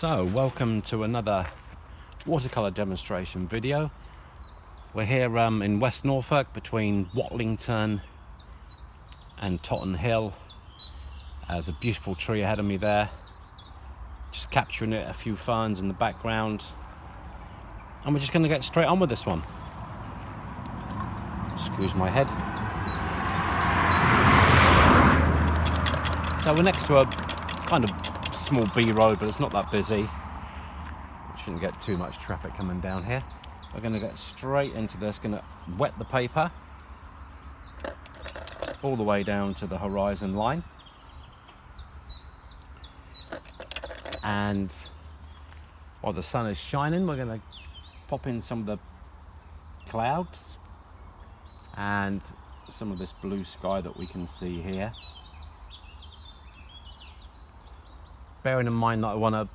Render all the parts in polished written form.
So, welcome to another watercolour demonstration video. We're here in West Norfolk between Watlington and Totten Hill. There's a beautiful tree ahead of me there. Just capturing it, a few ferns in the background. And we're just going to get straight on with this one. Excuse my head. So we're next to a kind of small B road, but it's not that busy. We shouldn't get too much traffic coming down here. We're going to get straight into this. Going to wet the paper all the way down to the horizon line, and while the sun is shining, we're going to pop in some of the clouds and some of this blue sky that we can see here. Bearing in mind that I want to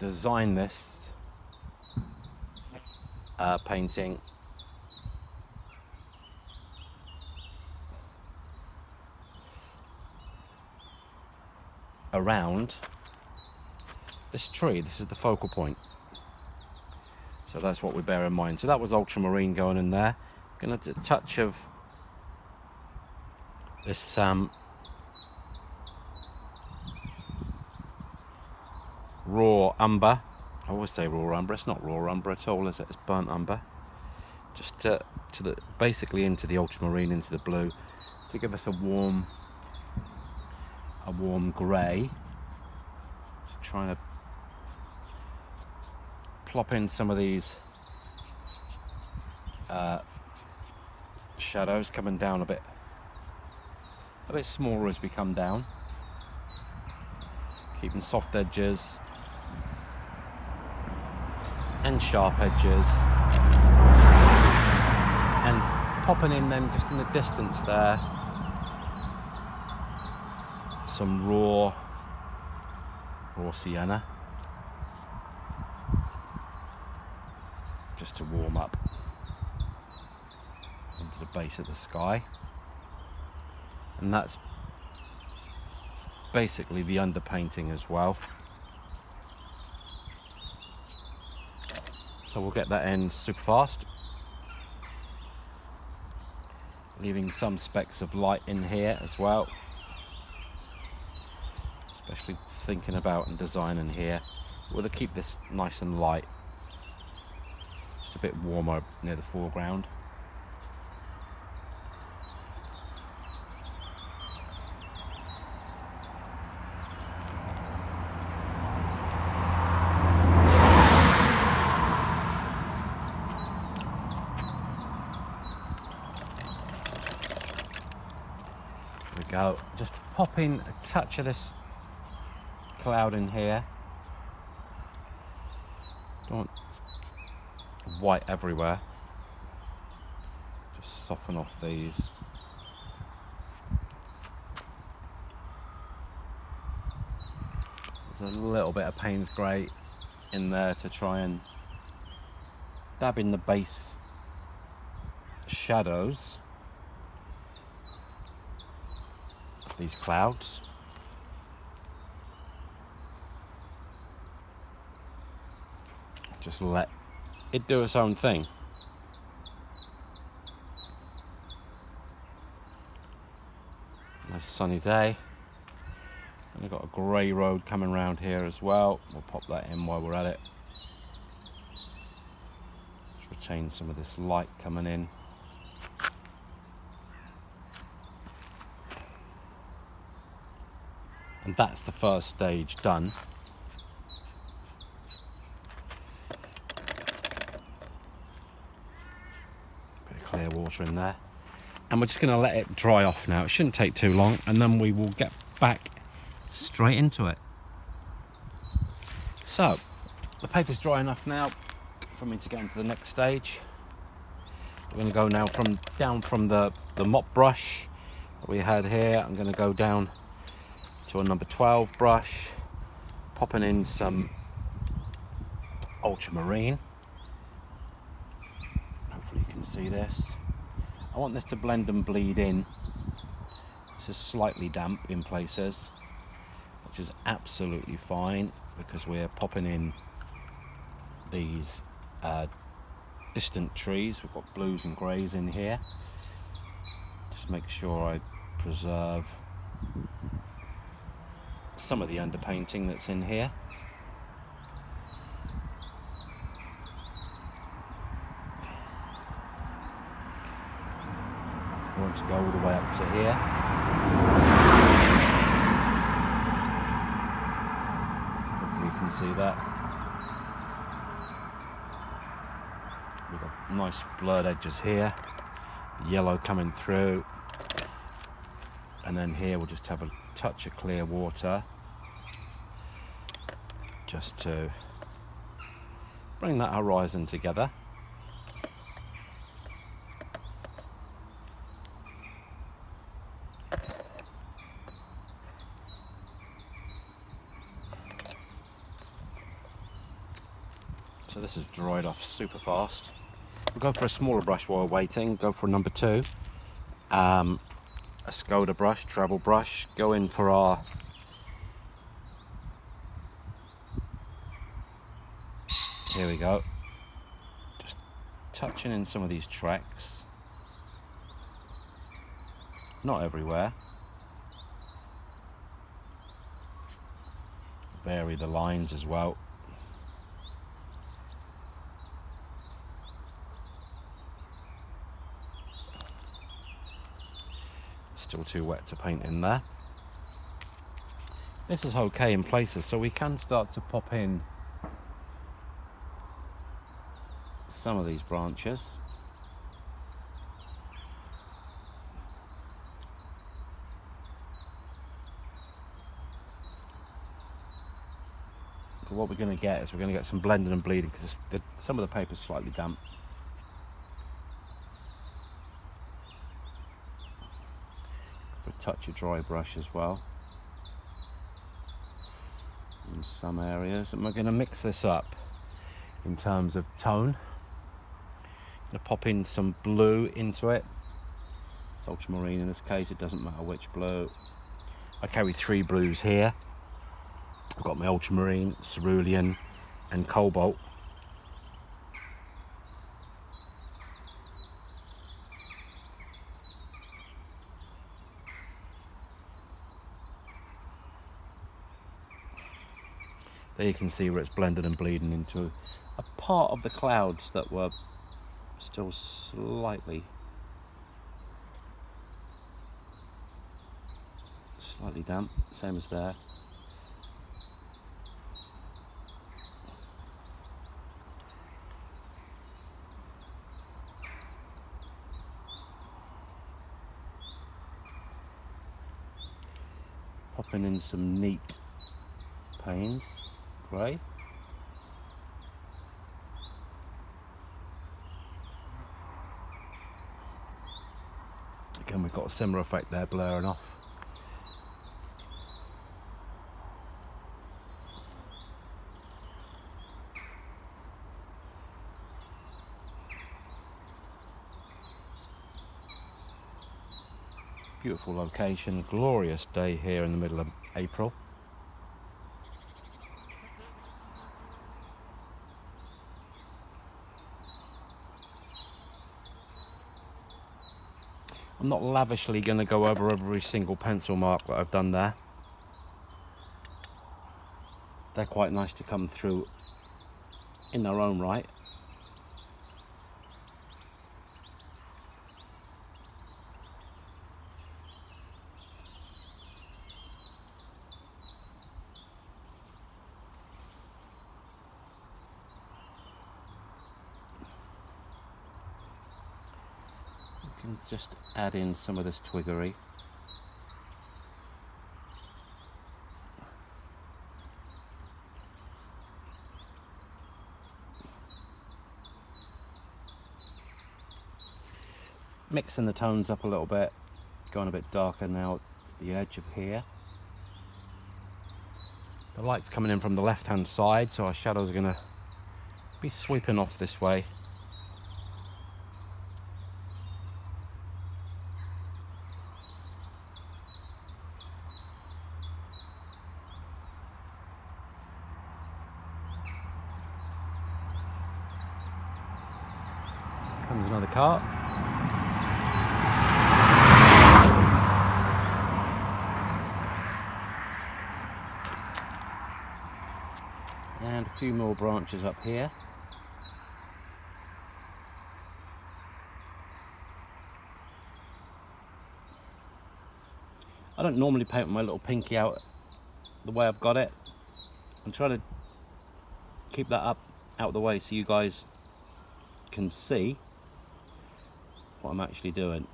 design this painting around this tree. This is the focal point. So that's what we bear in mind. So that was ultramarine going in there. Gonna do a touch of this raw umber. I always say raw umber. It's not raw umber at all, is it? It's burnt umber. Just to the basically into the ultramarine, into the blue, to give us a warm grey. Just trying to plop in some of these shadows coming down a bit smaller as we come down, keeping soft edges and sharp edges, and popping in then just in the distance there some raw sienna, just to warm up into the base of the sky. And that's basically the underpainting as well. So we'll get that in super fast, leaving some specks of light in here as well, especially thinking about and designing here. We're going to keep this nice and light, just a bit warmer near the foreground. Go. Just popping a touch of this cloud in here. Don't want white everywhere. Just soften off these. There's a little bit of Payne's grey in there to try and dab in the base shadows. These clouds. Just let it do its own thing. Nice sunny day. And we've got a grey road coming around here as well. We'll pop that in while we're at it. Just retain some of this light coming in. And that's the first stage done. Bit of clear water in there. And we're just going to let it dry off now. It shouldn't take too long, and then we will get back straight into it. So, the paper's dry enough now for me to get into the next stage. We're going to go now down from the mop brush that we had here. I'm going to go down to a number 12 brush, popping in some ultramarine. Hopefully you can see this. I want this to blend and bleed in. This is slightly damp in places. which is absolutely fine because we're popping in these distant trees. We've got blues and greys in here. Just make sure I preserve some of the underpainting that's in here. I want to go all the way up to here. Hopefully you can see that. We've got nice blurred edges here, the yellow coming through, and then here we'll just have a touch of clear water just to bring that horizon together. So this is dried off super fast. We'll go for a smaller brush while we're waiting. Go for a number 2. A Skoda brush, treble brush. Go in for our here we go. Just touching in some of these tracks. Not everywhere. Vary the lines as well. Still too wet to paint in there. This is okay in places, so we can start to pop in some of these branches. But what we're going to get is we're going to get some blending and bleeding because some of the paper's slightly damp. Touch a dry brush as well in some areas, and we're going to mix this up in terms of tone. I'm going to pop in some blue into it. It's ultramarine in this case, it doesn't matter which blue. I carry 3 blues here. I've got my ultramarine, cerulean and cobalt. There you can see where it's blended and bleeding into a part of the clouds that were still slightly damp, same as there. Popping in some neat panes. Grey. Again, we've got a similar effect there, blurring off. Beautiful location, glorious day here in the middle of April. I'm not lavishly going to go over every single pencil mark that I've done there. They're quite nice to come through in their own right. And just add in some of this twiggery. Mixing the tones up a little bit, going a bit darker now to the edge of here. The light's coming in from the left hand side, so our shadows are going to be sweeping off this way. Comes another cart. And a few more branches up here. I don't normally paint my little pinky out the way I've got it. I'm trying to keep that up out of the way so you guys can see what I'm actually doing.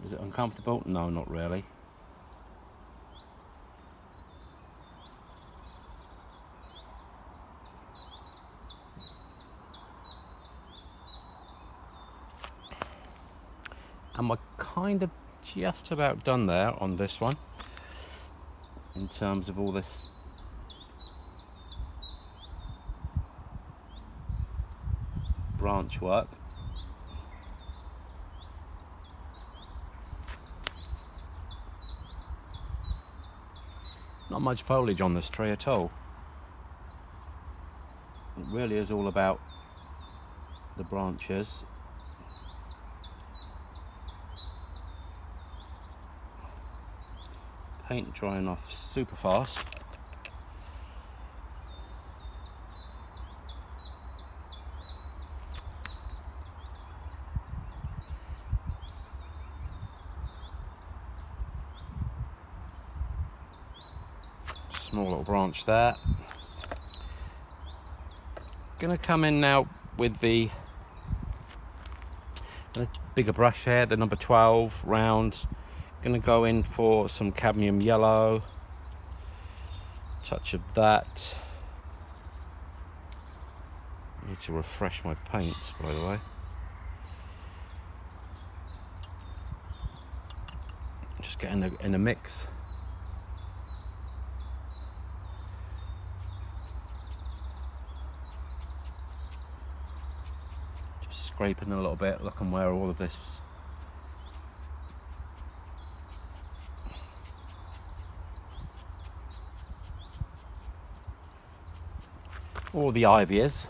Is it uncomfortable? No, not really. And we're kind of just about done there on this one in terms of all this branch work. Not much foliage on this tree at all. It really is all about the branches. Paint drying off super fast. Small little branch there. Gonna come in now with the bigger brush here, the number 12 round. Gonna go in for some cadmium yellow, touch of that. Need to refresh my paints, by the way. Just get in the mix. Just scraping a little bit, looking where all of this or the ivy is.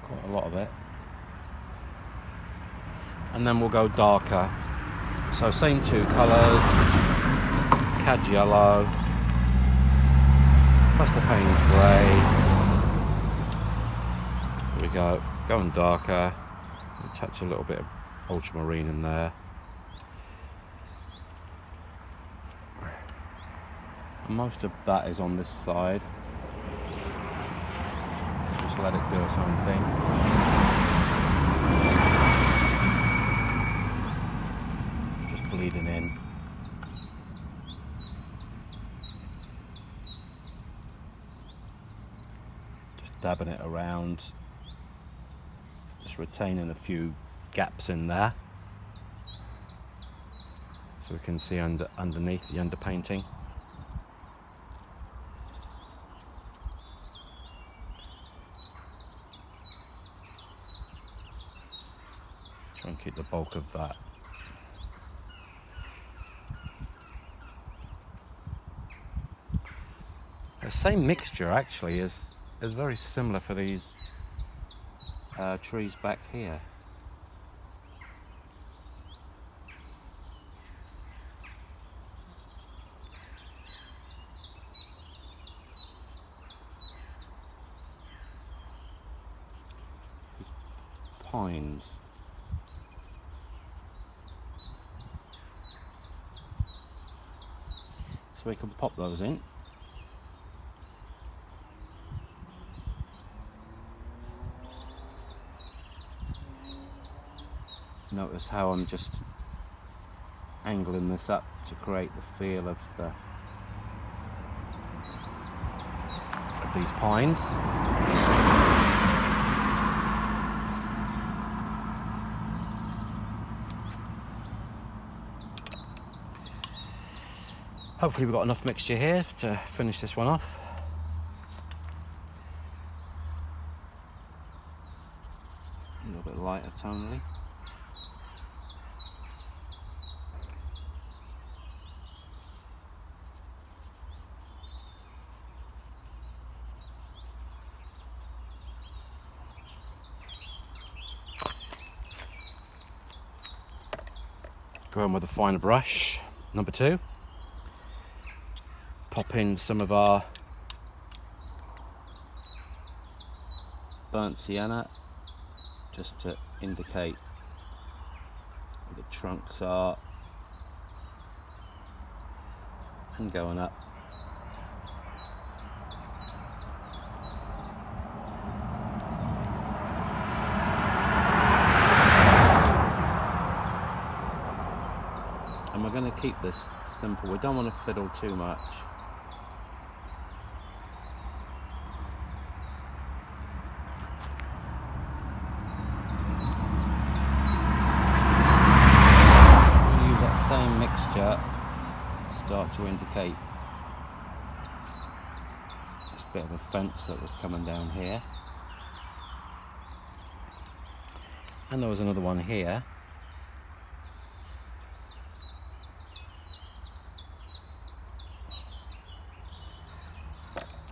Quite a lot of it. And then we'll go darker. So same two colours, cad yellow, plus the Payne's grey. There we go, going darker. Touch a little bit of ultramarine in there. And most of that is on this side. Just let it do its own thing. Just bleeding in. Just dabbing it around. Just retaining a few gaps in there. So we can see underneath the underpainting. Try and keep the bulk of that. The same mixture actually is very similar for these trees back here. These pines. So we can pop those in. Notice how I'm just angling this up to create the feel of these pines. Hopefully we've got enough mixture here to finish this one off. tonally. Go in with a finer brush, number 2. Pop in some of our burnt sienna, just to indicate where the trunks are, and going up. And we're going to keep this simple. We don't want to fiddle too much. I'm going to use that same mixture to start to indicate this bit of a fence that was coming down here. And there was another one here.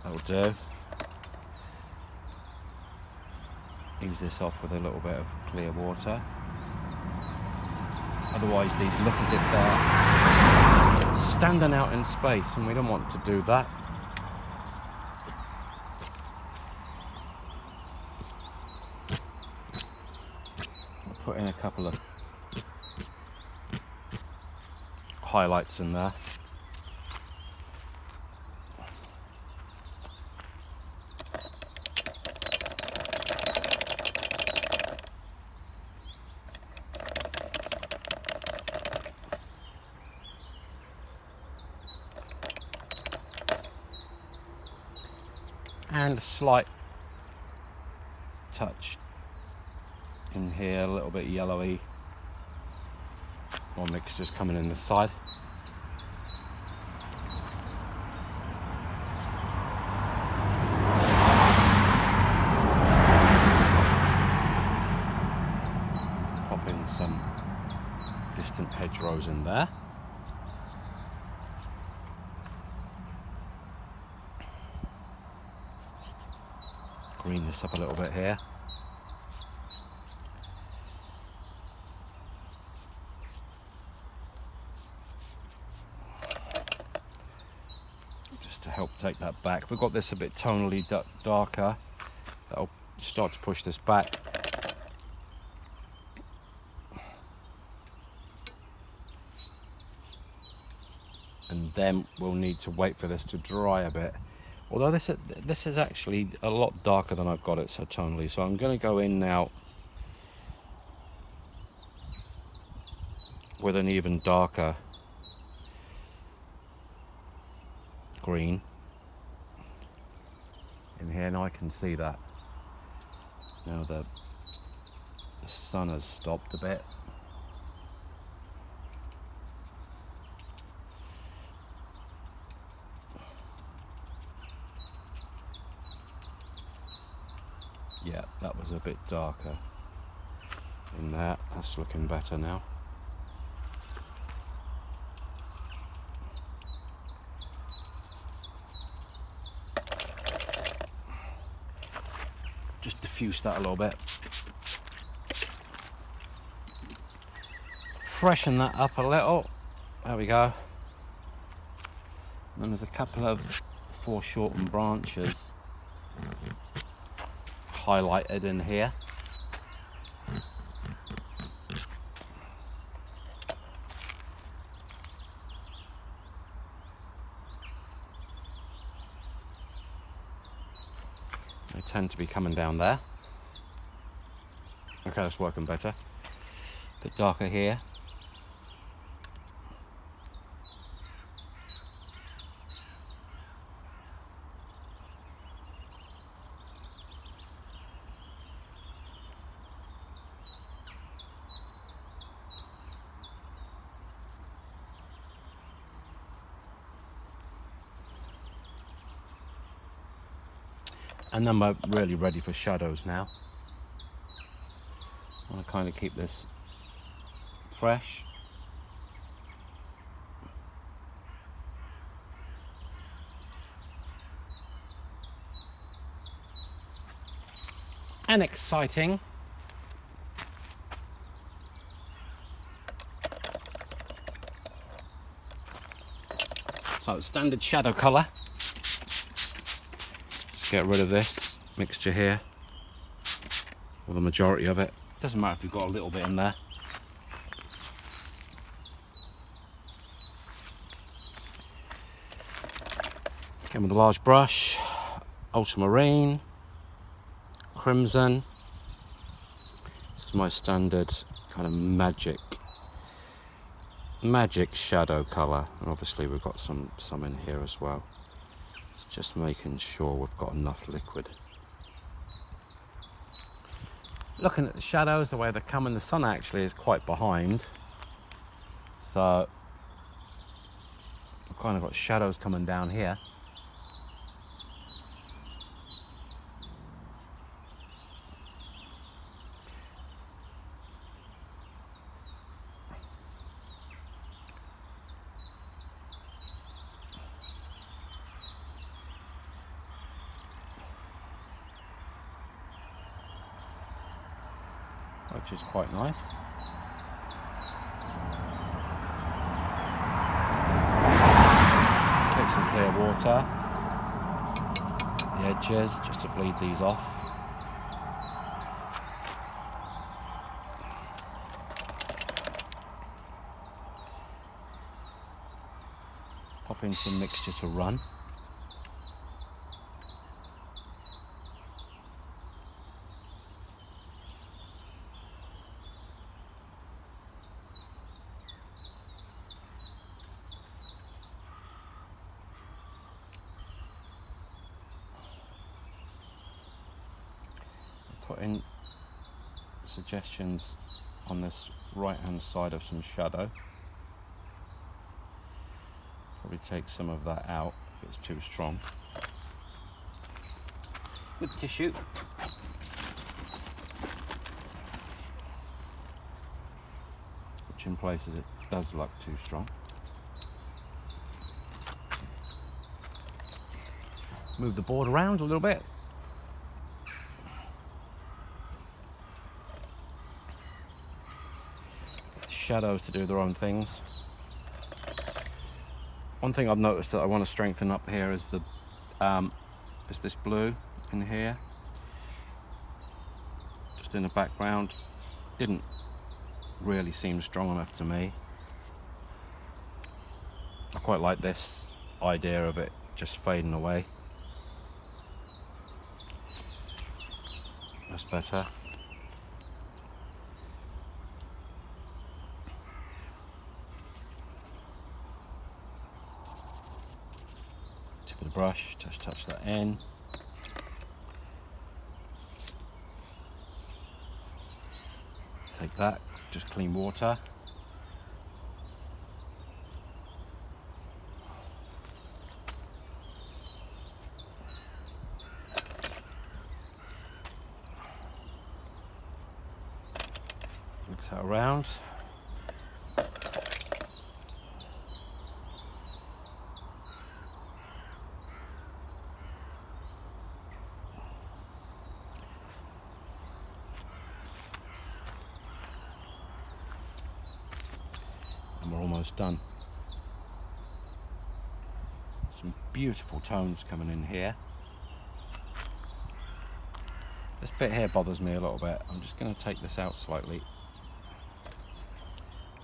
That'll do. Ease this off with a little bit of clear water. Otherwise these look as if they're standing out in space, and we don't want to do that. I'll put in a couple of highlights in there. And a slight touch in here, a little bit yellowy. More mixtures coming in the side. Pop in some distant hedgerows in there. Green this up a little bit here. Just to help take that back. We've got this a bit tonally darker. That'll start to push this back. And then we'll need to wait for this to dry a bit. Although this is actually a lot darker than I've got it so tonally, so I'm going to go in now with an even darker green in here. Now I can see that. Now the sun has stopped a bit. Yeah, that was a bit darker in that. That's looking better now. Just diffuse that a little bit. Freshen that up a little. There we go. And there's a couple of foreshortened branches highlighted in here. They tend to be coming down there. Okay, that's working better. A bit darker here. And then we're really ready for shadows now. I want to kind of keep this fresh. And exciting. So standard shadow colour. Just get rid of this mixture here, or the majority of it. Doesn't matter if you've got a little bit in there. Again with a large brush, ultramarine, crimson. This is my standard kind of magic shadow colour, and obviously we've got some in here as well. It's just making sure we've got enough liquid. Looking at the shadows, the way they come in, the sun actually is quite behind, so I've kind of got shadows coming down here. Which is quite nice. Take some clear water, the edges, just to bleed these off. Pop in some mixture to run. Put in suggestions on this right hand side of some shadow. Probably take some of that out if it's too strong. With tissue. Which in places it does look too strong. Move the board around a little bit. Shadows to do their own things. One thing I've noticed that I want to strengthen up here is this blue in here, just in the background. Didn't really seem strong enough to me. I quite like this idea of it just fading away. That's better. The brush, just touch that in. Take that, just clean water. Mix that around. And we're almost done. Some beautiful tones coming in here. This bit here bothers me a little bit. I'm just going to take this out slightly,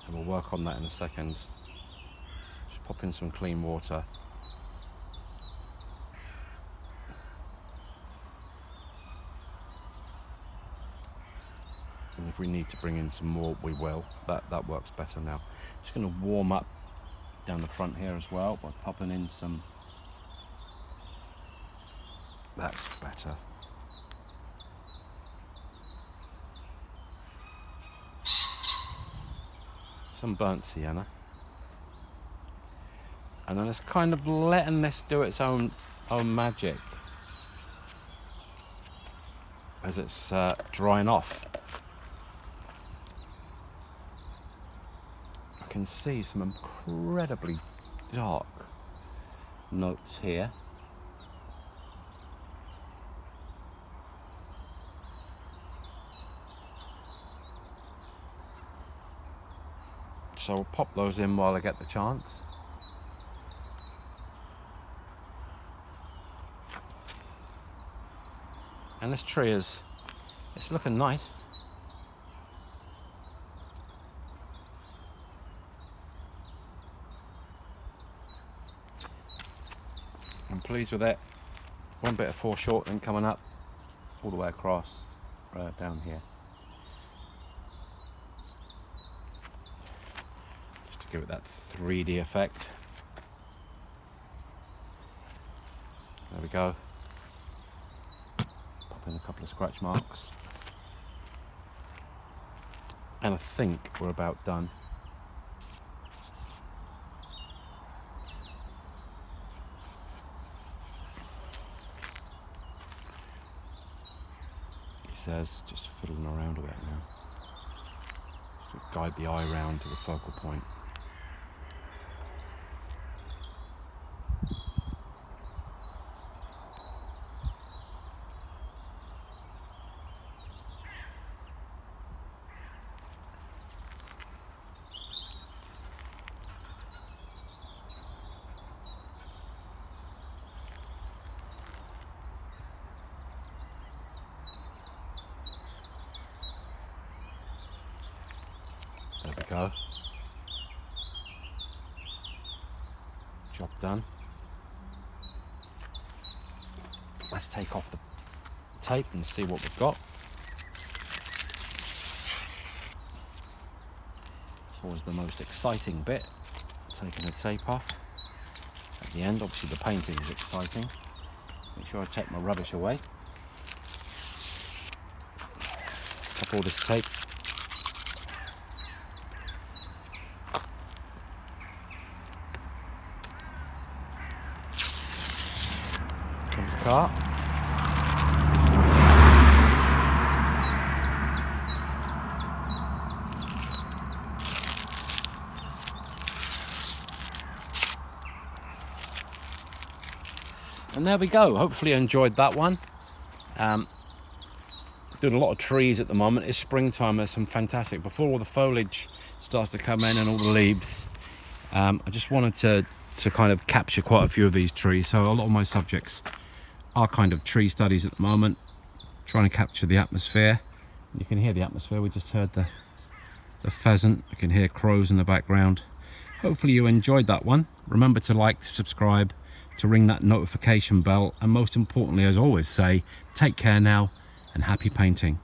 and we'll work on that in a second. Just pop in some clean water. And if we need to bring in some more, we will. That works better now. Just going to warm up down the front here as well by popping in some. That's better. Some burnt sienna. And then it's kind of letting this do its own magic as it's drying off. I can see some incredibly dark notes here. So I'll pop those in while I get the chance. And this tree it's looking nice. I'm pleased with it. One bit of foreshortening coming up all the way across, right down here. Just to give it that 3D effect. There we go. Pop in a couple of scratch marks. And I think we're about done. Says just fiddling around with it now, just to guide the eye round to the focal point. There we go. Job done. Let's take off the tape and see what we've got. It's always the most exciting bit, taking the tape off. At the end, obviously the painting is exciting. Make sure I take my rubbish away. Pop all this tape. Comes the car. And there we go. Hopefully you enjoyed that one. Doing a lot of trees at the moment. It's springtime. There's some fantastic. Before all the foliage starts to come in and all the leaves, I just wanted to kind of capture quite a few of these trees. So a lot of my subjects are kind of tree studies at the moment, trying to capture the atmosphere. You can hear the atmosphere. We just heard the pheasant. You can hear crows in the background. Hopefully you enjoyed that one. Remember to like, to subscribe, to ring that notification bell, and most importantly, as I always say, take care now and happy painting.